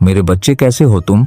मेरे बच्चे, कैसे हो तुम?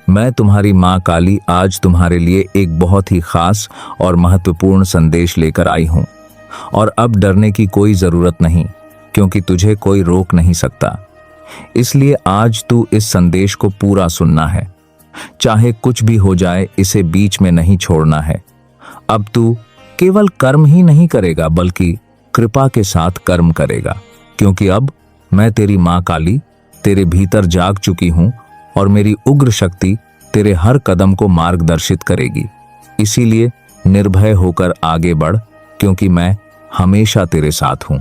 मैं तुम्हारी माँ काली आज तुम्हारे लिए एक बहुत ही खास और महत्वपूर्ण संदेश लेकर आई हूँ। और अब डरने की कोई जरूरत नहीं, क्योंकि तुझे कोई रोक नहीं सकता। इसलिए आज तू इस संदेश को पूरा सुनना है। चाहे कुछ भी हो जाए, इसे बीच में नहीं छोड़ना है। अब तू केवल कर्म ही नहीं करेगा, बल्कि कृपा के साथ कर्म करेगा, क्योंकि अब मैं तेरी माँ काली तेरे भीतर जाग चुकी हूं और मेरी उग्र शक्ति तेरे हर कदम को मार्गदर्शित करेगी। इसीलिए निर्भय होकर आगे बढ़, क्योंकि मैं हमेशा तेरे साथ हूं।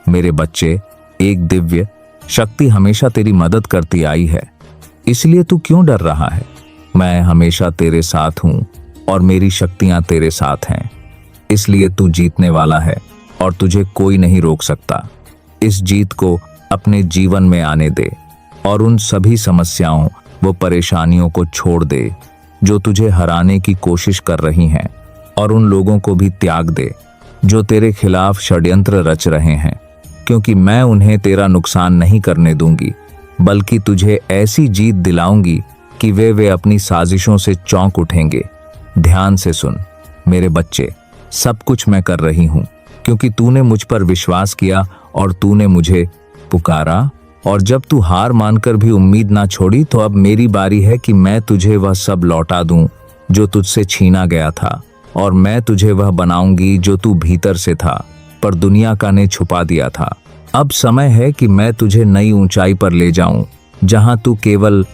मेरे बच्चे, एक दिव्य शक्ति हमेशा तेरी मदद करती आई है, इसलिए तू क्यों डर रहा है? मैं हमेशा तेरे साथ हूं और मेरी शक्तियां तेरे साथ हैं। इसलिए तू जीतने वाला है और तुझे कोई नहीं रोक सकता। इस जीत को अपने जीवन में आने दे और उन सभी समस्याओं व परेशानियों को छोड़ दे जो तुझे हराने की कोशिश कर रही हैं, और उन लोगों को भी त्याग दे जो तेरे खिलाफ षड्यंत्र रच रहे हैं, क्योंकि मैं उन्हें तेरा नुकसान नहीं करने दूंगी, बल्कि तुझे ऐसी जीत दिलाऊंगी कि वे अपनी साजिशों से चौंक उठेंगे। ध्यान से सुन मेरे बच्चे, सब कुछ मैं कर रही हूं क्योंकि तूने मुझ पर विश्वास किया और तूने मुझे पुकारा, और जब तू हार मानकर भी उम्मीद ना छोड़ी, तो अब मेरी बारी है कि मैं तुझे वह सब लौटा दूं जो तुझसे छीना गया था, और मैं तुझे वह बनाऊंगी जो तू भीतर से था पर दुनिया का ने छुपा दिया था। अब समय है कि मैं तुझे नई ऊंचाई पर ले जाऊं, जहां तू केवल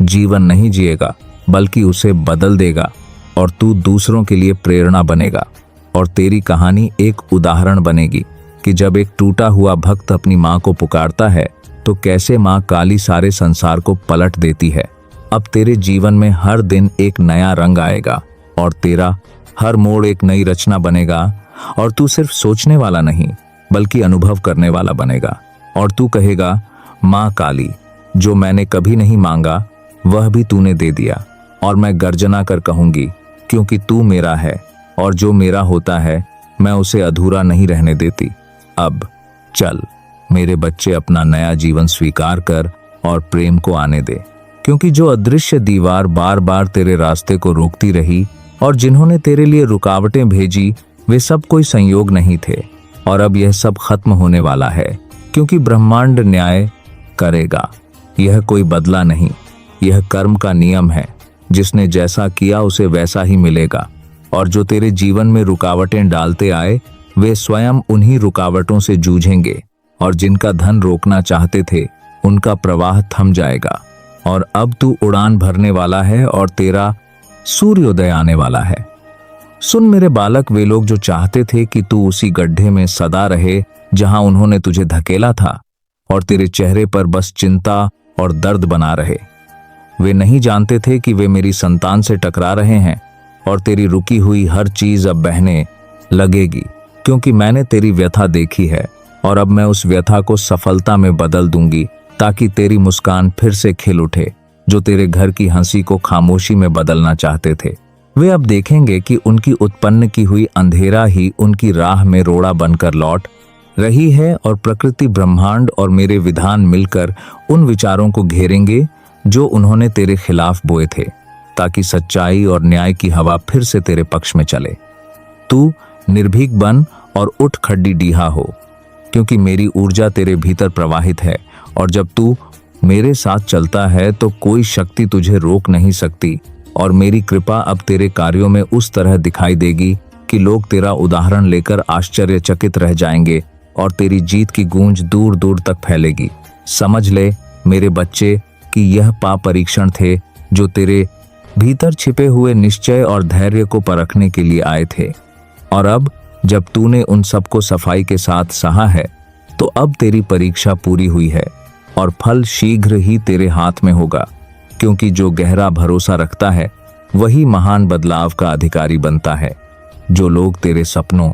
जीवन नहीं जिएगा बल्कि उसे बदल देगा, और तू दूसरों के लिए प्रेरणा बनेगा। और तेरी कहानी एक उदाहरण बनेगी कि जब एक टूटा हुआ भक्त अपनी माँ को पुकारता है तो कैसे माँ काली सारे संसार को पलट देती है। अब तेरे जीवन में हर दिन एक नया रंग आएगा और तेरा हर मोड़ एक नई रचना बनेगा, और तू सिर्फ सोचने वाला नहीं बल्कि अनुभव करने वाला बनेगा। और तू कहेगा, माँ काली, जो मैंने कभी नहीं मांगा वह भी तूने दे दिया। और मैं गर्जना कर कहूंगी, क्योंकि तू मेरा है और जो मेरा होता है मैं उसे अधूरा नहीं रहने देती। अब चल मेरे बच्चे, अपना नया जीवन स्वीकार कर और प्रेम को आने दे, क्योंकि जो अदृश्य दीवार बार बार तेरे रास्ते को रोकती रही और जिन्होंने तेरे लिए रुकावटें भेजी, वे सब कोई संयोग नहीं थे। और अब यह सब खत्म होने वाला है, क्योंकि ब्रह्मांड न्याय करेगा। यह कोई बदला नहीं, यह कर्म का नियम है। जिसने जैसा किया उसे वैसा ही मिलेगा। और जो तेरे जीवन में रुकावटें डालते आए, वे स्वयं उन्हीं रुकावटों से जूझेंगे, और जिनका धन रोकना चाहते थे उनका प्रवाह थम जाएगा। और अब तू उड़ान भरने वाला है और तेरा सूर्योदय आने वाला है। सुन मेरे बालक, वे लोग जो चाहते थे कि तू उसी गड्ढे में सदा रहे जहां उन्होंने तुझे धकेला था, और तेरे चेहरे पर बस चिंता और दर्द बना रहे, वे नहीं जानते थे कि वे मेरी संतान से टकरा रहे हैं, और तेरी रुकी हुई हर चीज अब बहने लगेगी, क्योंकि मैंने तेरी व्यथा देखी है, और अब मैं उस व्यथा को सफलता में बदल दूंगी, ताकि तेरी मुस्कान फिर से खिल उठे। जो तेरे घर की हंसी को खामोशी में बदलना चाहते थे, वे अब देखेंगे कि उनकी उत्पन्न की हुई अंधेरा ही उनकी राह में रोड़ा बनकर लौट रही है, और प्रकृति, ब्रह्मांड और मेरे विधान मिलकर उन विचारों को घेरेंगे जो उन्होंने तेरे खिलाफ बोए थे, ताकि सच्चाई और न्याय की हवा फिर से तेरे पक्ष में चले। तू निर्भीक बन और उठ खड्डी डीहा हो, क्योंकि मेरी ऊर्जा तेरे भीतर प्रवाहित है, और जब तू मेरे साथ चलता है तो कोई शक्ति तुझे रोक नहीं सकती। और मेरी कृपा अब तेरे कार्यों में उस तरह दिखाई देगी कि लोग तेरा उदाहरण लेकर आश्चर्यचकित रह जाएंगे, और तेरी जीत की गूंज दूर दूर तक फैलेगी। समझ ले मेरे बच्चे कि यह पाप परीक्षण थे जो तेरे भीतर छिपे हुए निश्चय और धैर्य को परखने के लिए आए थे। और अब जब तूने उन सबको सफाई के साथ सहा है, तो अब तेरी परीक्षा पूरी हुई है, और फल शीघ्र ही तेरे हाथ में होगा, क्योंकि जो गहरा भरोसा रखता है वही महान बदलाव का अधिकारी बनता है। जो लोग तेरे सपनों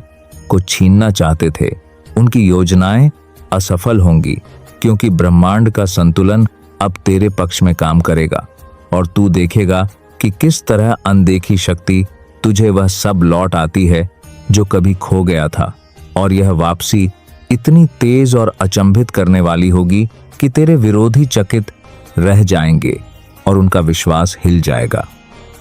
को छीनना चाहते थे, उनकी योजनाएं असफल होंगी, क्योंकि ब्रह्मांड का संतुलन अब तेरे पक्ष में काम करेगा, और तू देखेगा कि किस तरह अनदेखी शक्ति तुझे वह सब लौट आती है जो कभी खो गया था। और यह वापसी इतनी तेज और अचंभित करने वाली होगी कि तेरे विरोधी चकित रह जाएंगे और उनका विश्वास हिल जाएगा।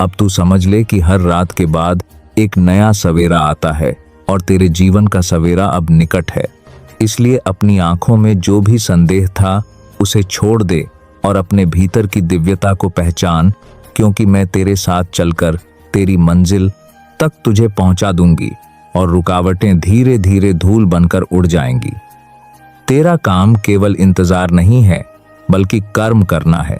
अब तू समझ ले कि हर रात के बाद एक नया सवेरा आता है और तेरे जीवन का सवेरा अब निकट है। इसलिए अपनी आंखों में जो भी संदेह था उसे छोड़ दे और अपने भीतर की दिव्यता को पहचान, क्योंकि मैं तेरे साथ चलकर तेरी मंजिल तक तुझे पहुंचा दूंगी और रुकावटें धीरे धीरे धूल बनकर उड़ जाएंगी। तेरा काम केवल इंतजार नहीं है बल्कि कर्म करना है।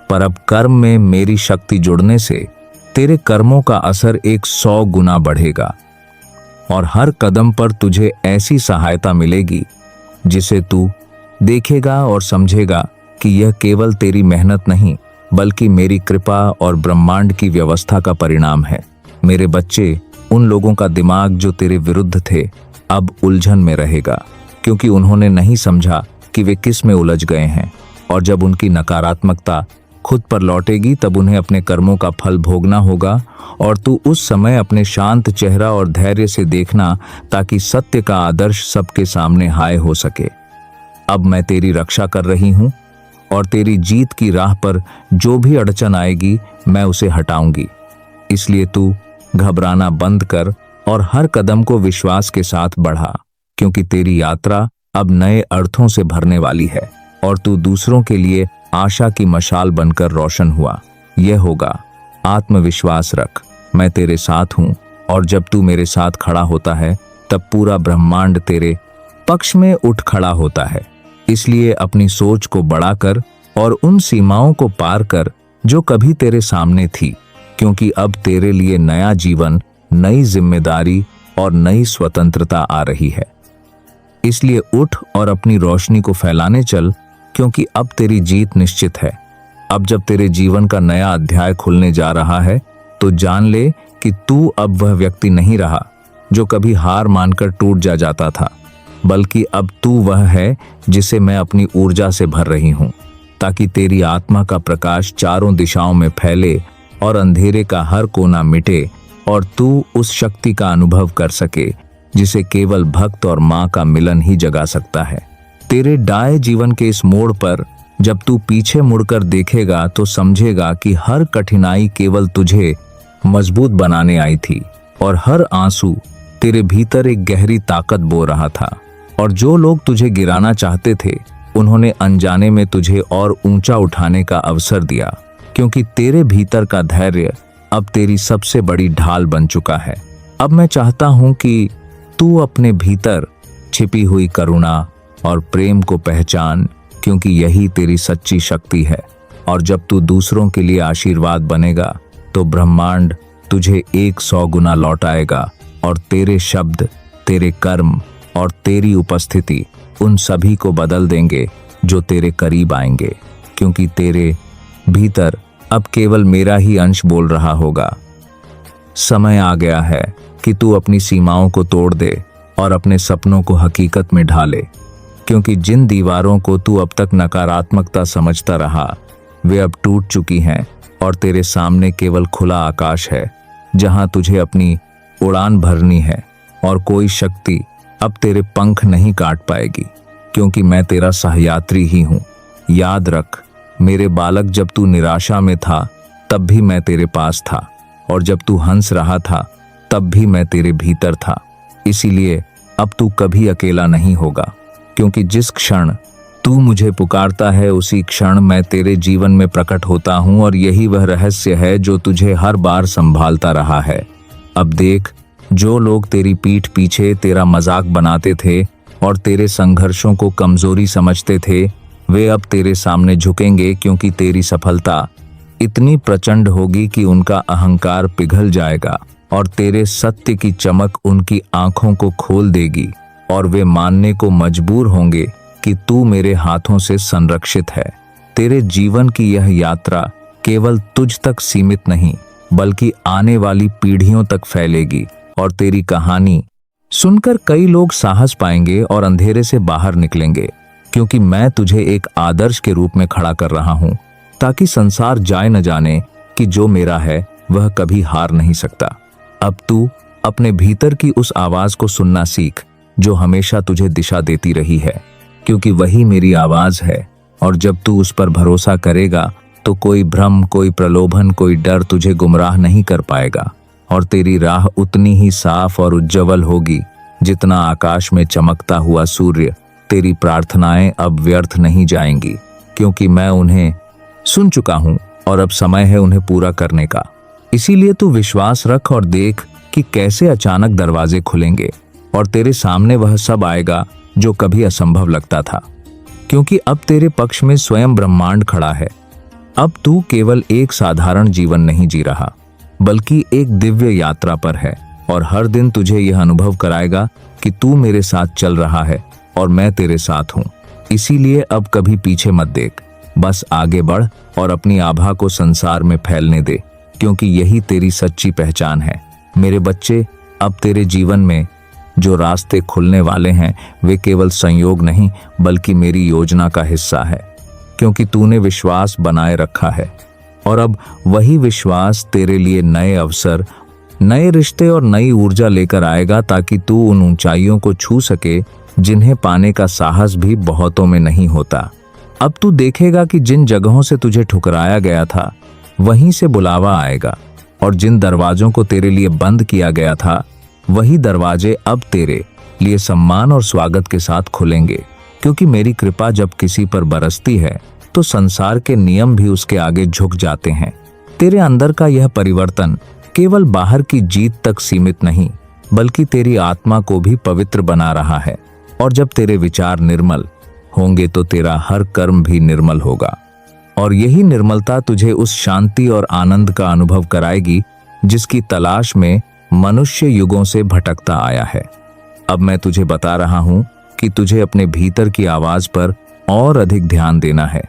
पर अब कर्म में मेरी शक्ति जुड़ने से तेरे कर्मों का असर 100 गुना बढ़ेगा और हर कदम पर तुझे ऐसी सहायता मिलेगी जिसे तू देखेगा और समझेगा कि यह केवल तेरी मेहनत नहीं बल्कि मेरी कृपा और ब्रह्मांड की व्यवस्था का परिणाम है। मेरे बच्चे, उन लोगों का दिमाग जो तेरे विरुद्ध थे अब उलझन में रहेगा, क्योंकि उन्होंने नहीं समझा कि वे किस में उलझ गए हैं। और जब उनकी नकारात्मकता खुद पर लौटेगी तब उन्हें अपने कर्मों का फल भोगना होगा और तू उस समय अपने शांत चेहरा और धैर्य से देखना, ताकि सत्य का आदर्श सबके सामने हाय हो सके। अब मैं तेरी रक्षा कर रही हूं और तेरी जीत की राह पर जो भी अड़चन आएगी मैं उसे हटाऊंगी। इसलिए तू घबराना बंद कर और हर कदम को विश्वास के साथ बढ़ा, क्योंकि तेरी यात्रा अब नए अर्थों से भरने वाली है और तू दूसरों के लिए आशा की मशाल बनकर रोशन हुआ। यह होगा। आत्मविश्वास रख, मैं तेरे साथ हूं और जब तू मेरे साथ खड़ा होता है तब पूरा ब्रह्मांड तेरे पक्ष में उठ खड़ा होता है। इसलिए अपनी सोच को बढ़ाकर और उन सीमाओं को पार कर जो कभी तेरे सामने थी, क्योंकि अब तेरे लिए नया जीवन, नई जिम्मेदारी और नई स्वतंत्रता आ रही है। इसलिए उठ और अपनी रोशनी को फैलाने चल, क्योंकि अब तेरी जीत निश्चित है। अब जब तेरे जीवन का नया अध्याय खुलने जा रहा है तो जान ले कि तू अब वह व्यक्ति नहीं रहा जो कभी हार मानकर टूट जाता था, बल्कि अब तू वह है जिसे मैं अपनी ऊर्जा से भर रही हूं, ताकि तेरी आत्मा का प्रकाश चारों दिशाओं में फैले और अंधेरे का हर कोना मिटे और तू उस शक्ति का अनुभव कर सके जिसे केवल भक्त और मां का मिलन ही जगा सकता है। तेरे डाए जीवन के इस मोड़ पर जब तू पीछे मुड़कर देखेगा तो समझेगा कि हर कठिनाई केवल तुझे मजबूत बनाने आई थी और हर आंसू तेरे भीतर एक गहरी ताकत बो रहा था। और जो लोग तुझे गिराना चाहते थे उन्होंने अनजाने में तुझे और ऊंचा उठाने का अवसर दिया, क्योंकि तेरे भीतर का धैर्य अब तेरी सबसे बड़ी ढाल बन चुका है। अब मैं चाहता हूं कि तू अपने भीतर छिपी हुई करुणा और प्रेम को पहचान, क्योंकि यही तेरी सच्ची शक्ति है। और जब तू दूसरों के लिए आशीर्वाद बनेगा तो ब्रह्मांड तुझे 100 गुना लौटाएगा और तेरे शब्द, तेरे कर्म और तेरी उपस्थिति उन सभी को बदल देंगे जो तेरे करीब आएंगे, क्योंकि तेरे भीतर अब केवल मेरा ही अंश बोल रहा होगा। समय आ गया है कि तू अपनी सीमाओं को तोड़ दे और अपने सपनों को हकीकत में ढाले, क्योंकि जिन दीवारों को तू अब तक नकारात्मकता समझता रहा वे अब टूट चुकी हैं और तेरे सामने केवल खुला आकाश है जहां तुझे अपनी उड़ान भरनी है और कोई शक्ति अब तेरे पंख नहीं काट पाएगी, क्योंकि मैं तेरा सहयात्री ही हूं। याद रख मेरे बालक, जब तू निराशा में था तब भी मैं तेरे पास था और जब तू हंस रहा था तब भी मैं तेरे भीतर था। इसीलिए अब तू कभी अकेला नहीं होगा, क्योंकि जिस क्षण तू मुझे पुकारता है उसी क्षण मैं तेरे जीवन में प्रकट होता हूं और यही वह रहस्य है जो तुझे हर बार संभालता रहा है। अब देख, जो लोग तेरी पीठ पीछे तेरा मजाक बनाते थे और तेरे संघर्षों को कमजोरी समझते थे वे अब तेरे सामने झुकेंगे, क्योंकि तेरी सफलता इतनी प्रचंड होगी कि उनका अहंकार पिघल जाएगा और तेरे सत्य की चमक उनकी आंखों को खोल देगी और वे मानने को मजबूर होंगे कि तू मेरे हाथों से संरक्षित है। तेरे जीवन की यह यात्रा केवल तुझ तक सीमित नहीं बल्कि आने वाली पीढ़ियों तक फैलेगी और तेरी कहानी सुनकर कई लोग साहस पाएंगे और अंधेरे से बाहर निकलेंगे, क्योंकि मैं तुझे एक आदर्श के रूप में खड़ा कर रहा हूं, ताकि संसार जाए न जाने कि जो मेरा है वह कभी हार नहीं सकता। अब तू अपने भीतर की उस आवाज को सुनना सीख जो हमेशा तुझे दिशा देती रही है, क्योंकि वही मेरी आवाज है और जब तू उस पर भरोसा करेगा तो कोई भ्रम, कोई प्रलोभन, कोई डर तुझे गुमराह नहीं कर पाएगा और तेरी राह उतनी ही साफ और उज्जवल होगी जितना आकाश में चमकता हुआ सूर्य। तेरी प्रार्थनाएं अब व्यर्थ नहीं जाएंगी, क्योंकि मैं उन्हें सुन चुका हूं और अब समय है उन्हें पूरा करने का। इसीलिए तू विश्वास रख और देख कि कैसे अचानक दरवाजे खुलेंगे और तेरे सामने वह सब आएगा जो कभी असंभव लगता था, क्योंकि अब तेरे पक्ष में स्वयं ब्रह्मांड खड़ा है। अब तू केवल एक साधारण जीवन नहीं जी रहा, बल्कि एक दिव्य यात्रा पर है और हर दिन तुझे यह अनुभव कराएगा कि तू मेरे साथ चल रहा है और मैं तेरे साथ हूं। इसीलिए अब कभी पीछे मत देख, बस आगे बढ़ और अपनी आभा को संसार में फैलने दे, क्योंकि यही तेरी सच्ची पहचान है। मेरे बच्चे, अब तेरे जीवन में जो रास्ते खुलने वाले हैं वे केवल संयोग नहीं बल्कि मेरी योजना का हिस्सा है, क्योंकि तूने विश्वास बनाए रखा है और अब वही विश्वास तेरे लिए नए अवसर, नए रिश्ते और नई ऊर्जा लेकर आएगा, ताकि तू उन ऊंचाइयों को छू सके जिन्हें पाने का साहस भी बहुतों में नहीं होता। अब तू देखेगा कि जिन जगहों से तुझे ठुकराया गया था वहीं से बुलावा आएगा और जिन दरवाजों को तेरे लिए बंद किया गया था वही दरवाजे अब तेरे लिए सम्मान और स्वागत के साथ खुलेंगे, क्योंकि मेरी कृपा जब किसी पर बरसती है तो संसार के नियम भी उसके आगे झुक जाते हैं। तेरे अंदर का यह परिवर्तन केवल बाहर की जीत तक सीमित नहीं बल्कि तेरी आत्मा को भी पवित्र बना रहा है, और जब तेरे विचार निर्मल होंगे तो तेरा हर कर्म भी निर्मल होगा और यही निर्मलता तुझे उस शांति और आनंद का अनुभव कराएगी जिसकी तलाश में मनुष्य युगों से भटकता आया है। अब मैं तुझे बता रहा हूं कि तुझे अपने भीतर की आवाज पर और अधिक ध्यान देना है,